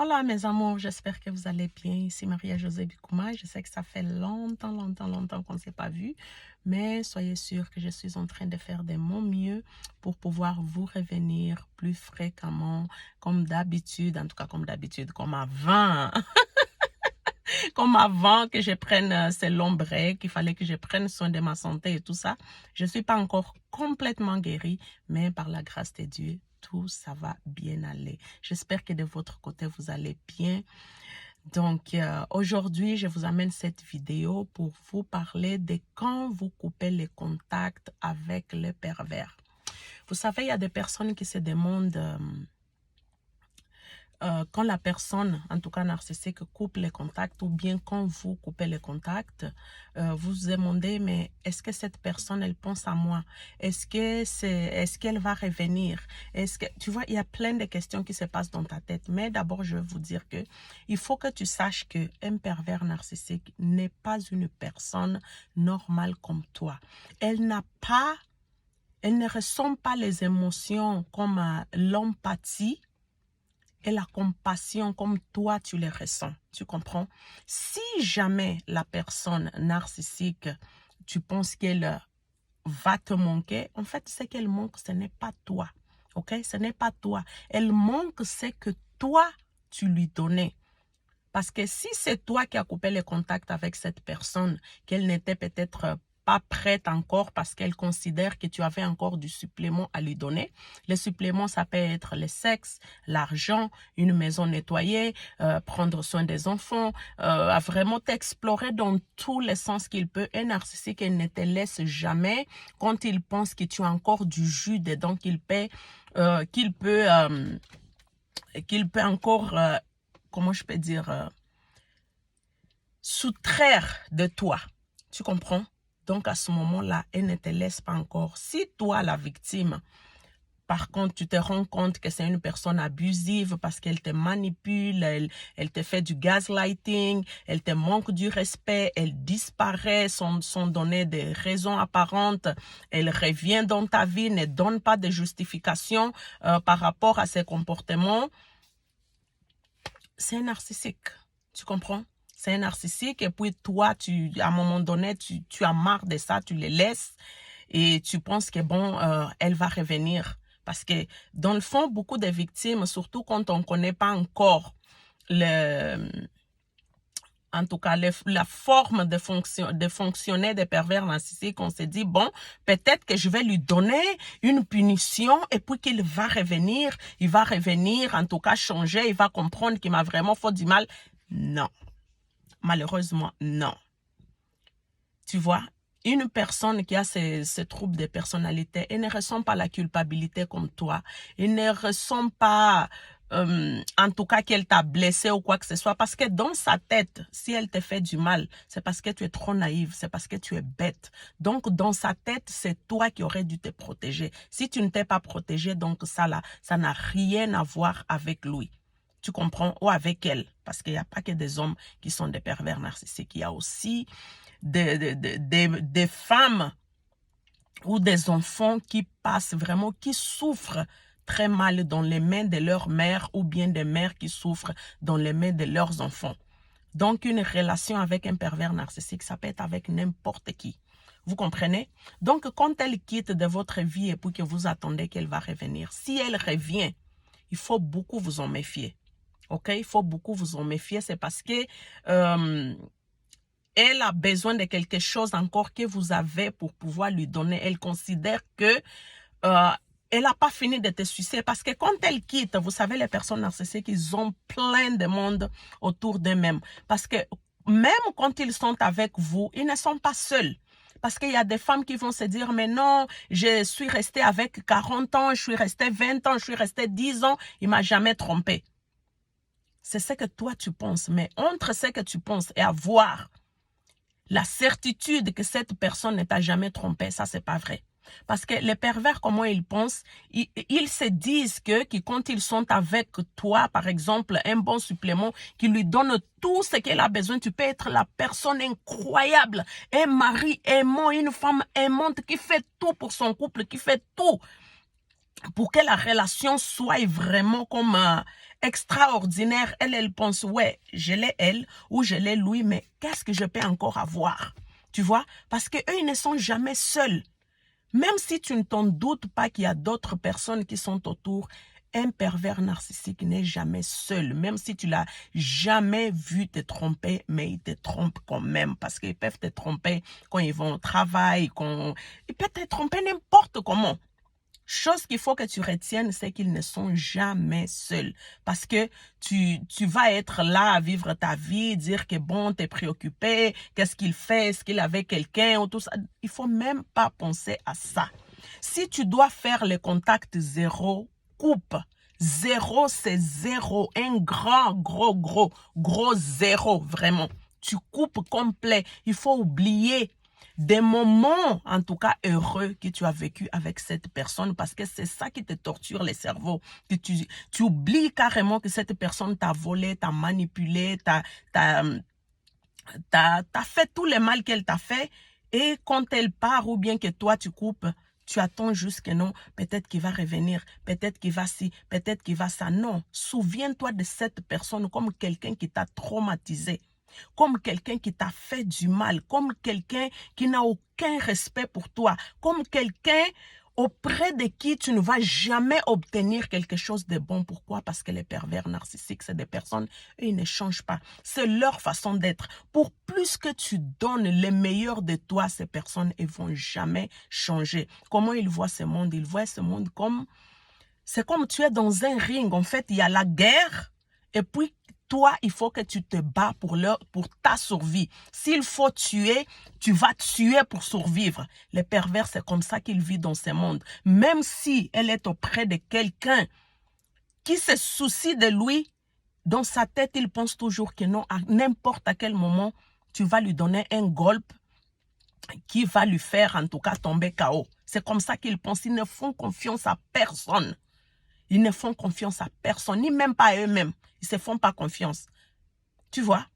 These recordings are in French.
Hola mes amours, j'espère que vous allez bien. Ici Maria-Josée Bikouma. Je sais que ça fait longtemps qu'on ne s'est pas vu, mais soyez sûrs que je suis en train de faire de mon mieux pour pouvoir vous revenir plus fréquemment, comme d'habitude, en tout cas comme d'habitude, comme avant. Comme avant que je prenne ces longs breaks, qu'il fallait que je prenne soin de ma santé et tout ça. Je ne suis pas encore complètement guérie, mais par la grâce de Dieu, tout ça va bien aller. J'espère que de votre côté, vous allez bien. Donc, aujourd'hui, je vous amène cette vidéo pour vous parler de quand vous coupez les contacts avec le pervers. Vous savez, il y a des personnes qui se demandent... quand la personne, en tout cas narcissique, coupe les contacts ou bien quand vous coupez les contacts, vous vous demandez, mais est-ce que cette personne, elle pense à moi? Est-ce qu'elle va revenir? Tu vois, il y a plein de questions qui se passent dans ta tête. Mais d'abord, je veux vous dire que il faut que tu saches qu'un pervers narcissique n'est pas une personne normale comme toi. Elle ne ressent pas les émotions comme l'empathie et la compassion comme toi tu les ressens. Tu comprends? Si jamais la personne narcissique, tu penses qu'elle va te manquer, en fait, ce qu'elle manque, ce n'est pas toi. Ok? Ce n'est pas toi. Elle manque ce que toi, tu lui donnais. Parce que si c'est toi qui as coupé le contact avec cette personne, qu'elle n'était peut-être pas prête encore parce qu'elle considère que tu avais encore du supplément à lui donner. Le supplément, ça peut être le sexe, l'argent, une maison nettoyée, prendre soin des enfants, à vraiment t'explorer dans tous les sens qu'il peut. Un narcissique, il ne te laisse jamais quand il pense que tu as encore du jus dedans qu'il peut encore... comment je peux dire, soustraire de toi. Tu comprends? Donc, à ce moment-là, elle ne te laisse pas encore. Si toi, la victime, par contre, tu te rends compte que c'est une personne abusive parce qu'elle te manipule, elle te fait du gaslighting, elle te manque du respect, elle disparaît sans donner de raisons apparentes, elle revient dans ta vie, ne donne pas de justification par rapport à ses comportements, c'est un narcissique. Tu comprends? C'est un narcissique et puis toi, à un moment donné, tu as marre de ça, tu les laisses et tu penses que bon, elle va revenir. Parce que dans le fond, beaucoup de victimes, surtout quand on ne connaît pas encore en tout cas, la forme de fonctionner des pervers narcissiques, on se dit, bon, peut-être que je vais lui donner une punition et puis qu'il va revenir, en tout cas changer, il va comprendre qu'il m'a vraiment fait du mal. Non, malheureusement, non. Tu vois, une personne qui a ces troubles de personnalité, elle ne ressent pas la culpabilité comme toi. Elle ne ressent pas, en tout cas, qu'elle t'a blessé ou quoi que ce soit. Parce que dans sa tête, si elle te fait du mal, c'est parce que tu es trop naïve, c'est parce que tu es bête. Donc, dans sa tête, c'est toi qui aurais dû te protéger. Si tu ne t'es pas protégé, donc ça là, ça n'a rien à voir avec lui. Tu comprends? Ou avec elle. Parce qu'il n'y a pas que des hommes qui sont des pervers narcissiques. Il y a aussi des femmes ou des enfants qui passent vraiment, qui souffrent très mal dans les mains de leur mère ou bien des mères qui souffrent dans les mains de leurs enfants. Donc, une relation avec un pervers narcissique, ça peut être avec n'importe qui. Vous comprenez? Donc, quand elle quitte de votre vie et puis que vous attendez qu'elle va revenir, si elle revient, il faut beaucoup vous en méfier. Ok? Il faut beaucoup vous en méfier. C'est parce que elle a besoin de quelque chose encore que vous avez pour pouvoir lui donner. Elle considère que elle n'a pas fini de te sucer parce que quand elle quitte, vous savez, les personnes narcissiques, ils ont plein de monde autour d'eux-mêmes. Parce que même quand ils sont avec vous, ils ne sont pas seuls. Parce qu'il y a des femmes qui vont se dire, mais non, je suis restée avec 40 ans, je suis restée 20 ans, je suis restée 10 ans, il ne m'a jamais trompée. C'est ce que toi tu penses. Mais entre ce que tu penses et avoir la certitude que cette personne ne t'a jamais trompé, ça, c'est pas vrai. Parce que les pervers, comment ils pensent, ils se disent que quand ils sont avec toi, par exemple, un bon supplément qui lui donne tout ce qu'elle a besoin, tu peux être la personne incroyable, un mari aimant, une femme aimante qui fait tout pour son couple, qui fait tout pour que la relation soit vraiment comme extraordinaire. Elle pense, ouais, je l'ai elle ou je l'ai lui, mais qu'est-ce que je peux encore avoir? Tu vois? Parce qu'eux, ils ne sont jamais seuls. Même si tu ne t'en doutes pas qu'il y a d'autres personnes qui sont autour, un pervers narcissique n'est jamais seul. Même si tu l'as jamais vu te tromper, mais il te trompe quand même. Parce qu'ils peuvent te tromper quand ils vont au travail. Ils peuvent te tromper n'importe comment. Chose qu'il faut que tu retiennes, c'est qu'ils ne sont jamais seuls. Parce que tu vas être là à vivre ta vie, dire que bon, t'es préoccupé, qu'est-ce qu'il fait, est-ce qu'il avait quelqu'un ou tout ça. Il faut même pas penser à ça. Si tu dois faire le contact zéro, coupe. Zéro, c'est zéro. Un grand, gros zéro, vraiment. Tu coupes complet. Il faut oublier des moments, en tout cas heureux, que tu as vécu avec cette personne, parce que c'est ça qui te torture le cerveau. Que tu oublies carrément que cette personne t'a volé, t'a manipulé, t'a fait tout le mal qu'elle t'a fait. Et quand elle part ou bien que toi tu coupes, tu attends juste que non, peut-être qu'il va revenir, peut-être qu'il va ci, peut-être qu'il va ça. Non, souviens-toi de cette personne comme quelqu'un qui t'a traumatisé, comme quelqu'un qui t'a fait du mal, comme quelqu'un qui n'a aucun respect pour toi, comme quelqu'un auprès de qui tu ne vas jamais obtenir quelque chose de bon. Pourquoi? Parce que les pervers narcissiques, c'est des personnes, et ils ne changent pas. C'est leur façon d'être. Pour plus que tu donnes le meilleur de toi, ces personnes, ils ne vont jamais changer. Comment ils voient ce monde? Ils voient ce monde comme... C'est comme tu es dans un ring. En fait, il y a la guerre et puis toi, il faut que tu te bats pour ta survie. S'il faut tuer, tu vas tuer pour survivre. Les pervers, c'est comme ça qu'ils vivent dans ce monde. Même si elle est auprès de quelqu'un qui se soucie de lui, dans sa tête, il pense toujours que non, à n'importe à quel moment, tu vas lui donner un golpe qui va lui faire en tout cas tomber KO. C'est comme ça qu'ils pensent. Ils ne font confiance à personne. Ils ne font confiance à personne, ni même pas à eux-mêmes. Ils ne se font pas confiance. Tu vois?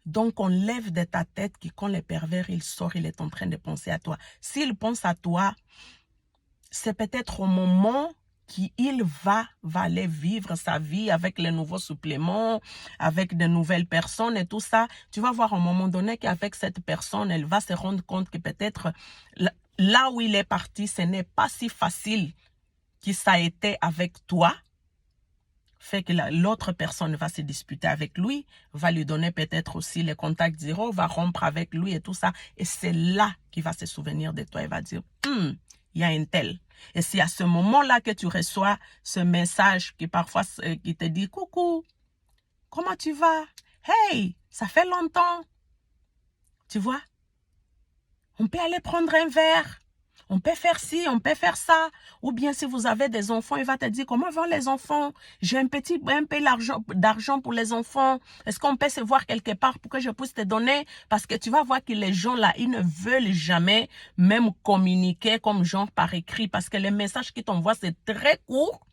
Donc, on lève de ta tête que quand le pervers, il sort, il est en train de penser à toi. S'il pense à toi, c'est peut-être au moment qu'il va aller vivre sa vie avec les nouveaux suppléments, avec de nouvelles personnes et tout ça. Tu vas voir à un moment donné qu'avec cette personne, elle va se rendre compte que peut-être là où il est parti, ce n'est pas si facile que ça a été avec toi, fait que l'autre personne va se disputer avec lui, va lui donner peut-être aussi le contact zéro, va rompre avec lui et tout ça. Et c'est là qu'il va se souvenir de toi. Il va dire, il y a un tel. Et c'est à ce moment-là que tu reçois ce message qui parfois qui te dit, coucou, comment tu vas? Hey, ça fait longtemps. Tu vois? On peut aller prendre un verre. On peut faire ci, on peut faire ça. Ou bien si vous avez des enfants, il va te dire, comment vont les enfants? J'ai un peu d'argent pour les enfants. Est-ce qu'on peut se voir quelque part pour que je puisse te donner? Parce que tu vas voir que les gens là, ils ne veulent jamais même communiquer comme genre par écrit. Parce que les messages qu'ils t'envoient, c'est très court.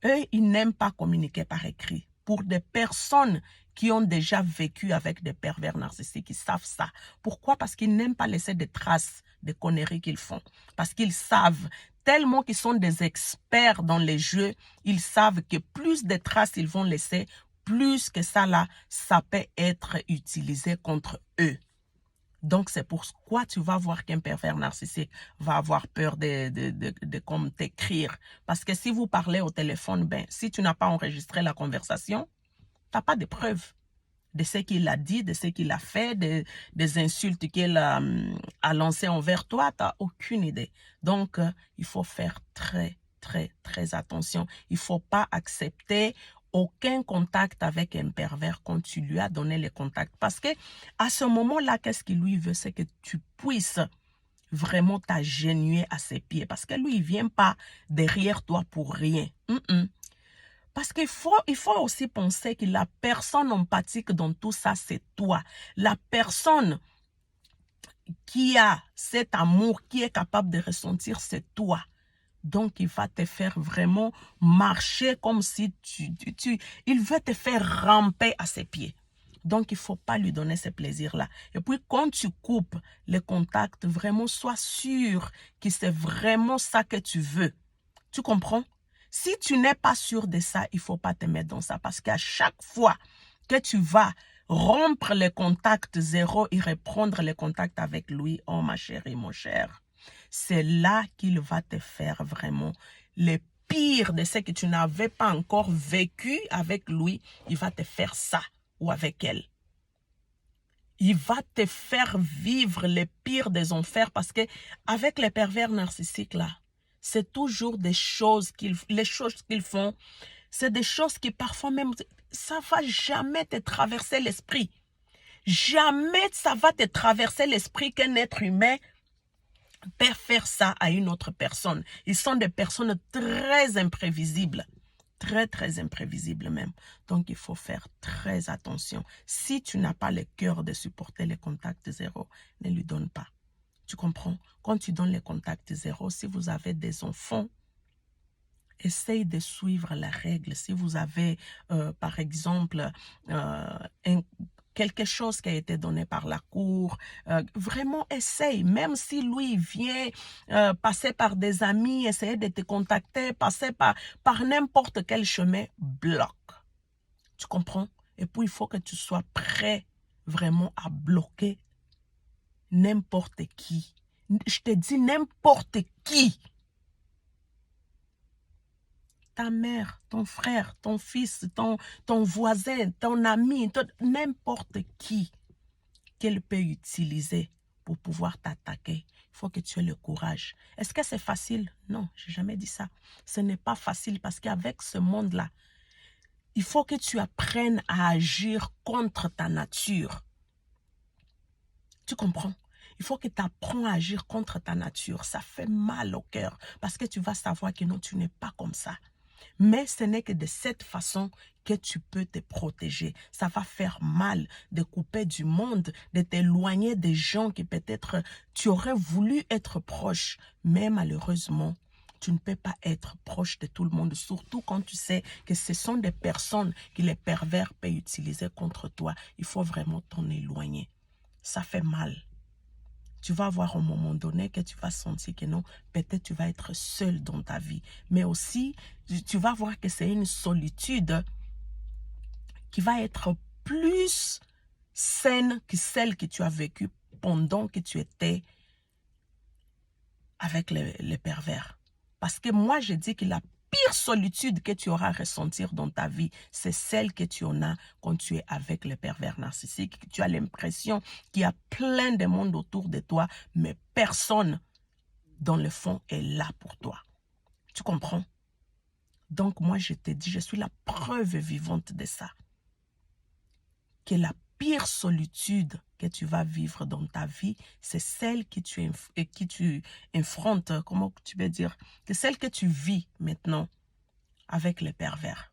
Eux, ils n'aiment pas communiquer par écrit. Pour des personnes qui ont déjà vécu avec des pervers narcissiques, ils savent ça. Pourquoi? Parce qu'ils n'aiment pas laisser des traces des conneries qu'ils font. Parce qu'ils savent, tellement qu'ils sont des experts dans les jeux, ils savent que plus de traces ils vont laisser, plus que ça là, ça peut être utilisé contre eux. Donc, c'est pourquoi tu vas voir qu'un pervers narcissique va avoir peur de comme t'écrire. Parce que si vous parlez au téléphone, ben, si tu n'as pas enregistré la conversation, tu n'as pas de preuves de ce qu'il a dit, de ce qu'il a fait, des insultes qu'il a lancées envers toi. Tu n'as aucune idée. Donc, il faut faire très attention. Il ne faut pas accepter aucun contact avec un pervers quand tu lui as donné les contacts. Parce que à ce moment-là, qu'est-ce qu'il lui veut? C'est que tu puisses vraiment t'agenouiller à ses pieds. Parce que lui, il ne vient pas derrière toi pour rien. Parce qu'il faut aussi penser que la personne empathique dans tout ça, c'est toi. La personne qui a cet amour, qui est capable de ressentir, c'est toi. Donc, il va te faire vraiment marcher comme si il veut te faire ramper à ses pieds. Donc, il ne faut pas lui donner ce plaisir-là. Et puis, quand tu coupes les contacts, vraiment, sois sûr que c'est vraiment ça que tu veux. Tu comprends? Si tu n'es pas sûr de ça, il ne faut pas te mettre dans ça. Parce qu'à chaque fois que tu vas rompre les contacts zéro et reprendre les contacts avec lui, oh ma chérie, mon cher, c'est là qu'il va te faire vraiment le pire de ce que tu n'avais pas encore vécu avec lui. Il va te faire ça ou avec elle. Il va te faire vivre le pire des enfers parce que avec les pervers narcissiques là, c'est toujours des choses les choses qu'ils font, c'est des choses qui parfois même, ça va jamais te traverser l'esprit. Jamais ça va te traverser l'esprit qu'un être humain peut faire ça à une autre personne. Ils sont des personnes très imprévisibles. Très, très imprévisible même. Donc, il faut faire très attention. Si tu n'as pas le cœur de supporter les contacts zéro, ne lui donne pas. Tu comprends? Quand tu donnes les contacts zéro, si vous avez des enfants, essaye de suivre la règle. Si vous avez, par exemple, quelque chose qui a été donné par la cour, vraiment essaye, même si lui vient passer par des amis, essayer de te contacter, passer par n'importe quel chemin, bloque. Tu comprends? Et puis, il faut que tu sois prêt vraiment à bloquer n'importe qui. Je te dis n'importe qui. Ta mère, ton frère, ton fils, ton voisin, ton ami, n'importe qui qu'elle peut utiliser pour pouvoir t'attaquer. Il faut que tu aies le courage. Est-ce que c'est facile? Non, je n'ai jamais dit ça. Ce n'est pas facile parce qu'avec ce monde-là, il faut que tu apprennes à agir contre ta nature. Tu comprends? Il faut que tu apprennes à agir contre ta nature. Ça fait mal au cœur parce que tu vas savoir que non, tu n'es pas comme ça. Mais ce n'est que de cette façon que tu peux te protéger. Ça va faire mal de couper du monde, de t'éloigner des gens qui peut-être tu aurais voulu être proche. Mais malheureusement, tu ne peux pas être proche de tout le monde. Surtout quand tu sais que ce sont des personnes que les pervers peuvent utiliser contre toi. Il faut vraiment t'en éloigner. Ça fait mal. Tu vas voir au moment donné que tu vas sentir que non, peut-être tu vas être seul dans ta vie. Mais aussi, tu vas voir que c'est une solitude qui va être plus saine que celle que tu as vécue pendant que tu étais avec les pervers. Parce que moi, je dis que la pire solitude que tu auras à ressentir dans ta vie, c'est celle que tu en as quand tu es avec les pervers narcissiques. Tu as l'impression qu'il y a plein de monde autour de toi, mais personne, dans le fond, est là pour toi. Tu comprends? Donc, moi, je te dis, je suis la preuve vivante de ça. Que la pire solitude que tu vas vivre dans ta vie, c'est celle que tu affrontes, comment tu peux dire, c'est celle que tu vis maintenant avec les pervers.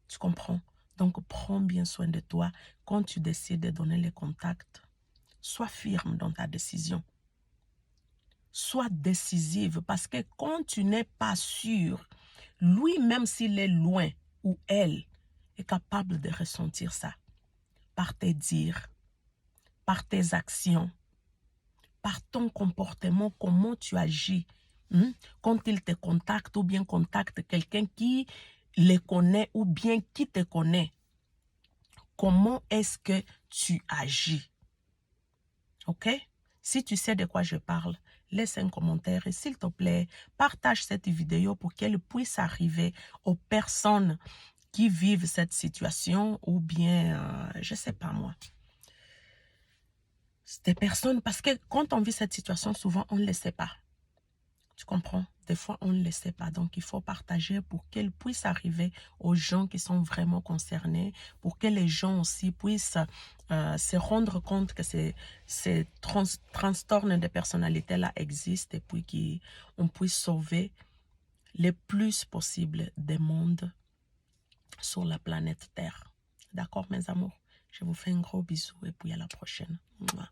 Tu comprends? Donc, prends bien soin de toi. Quand tu décides de donner les contacts, sois ferme dans ta décision. Sois décisive parce que quand tu n'es pas sûr, lui, même s'il est loin ou elle, est capable de ressentir ça. Par tes dires, par tes actions, par ton comportement, comment tu agis. Quand il te contacte ou bien contacte quelqu'un qui les connaît ou bien qui te connaît, comment est-ce que tu agis? Ok? Si tu sais de quoi je parle, laisse un commentaire et s'il te plaît, partage cette vidéo pour qu'elle puisse arriver aux personnes qui vivent cette situation ou bien, je ne sais pas moi, des personnes, parce que quand on vit cette situation, souvent on ne le sait pas. Tu comprends? Des fois, on ne le sait pas. Donc, il faut partager pour qu'elle puisse arriver aux gens qui sont vraiment concernés, pour que les gens aussi puissent se rendre compte que ces trastorns de personnalité-là existent et puis qu'on puisse sauver le plus possible des mondes sur la planète Terre. D'accord, mes amours? Je vous fais un gros bisou et puis à la prochaine. Mouah.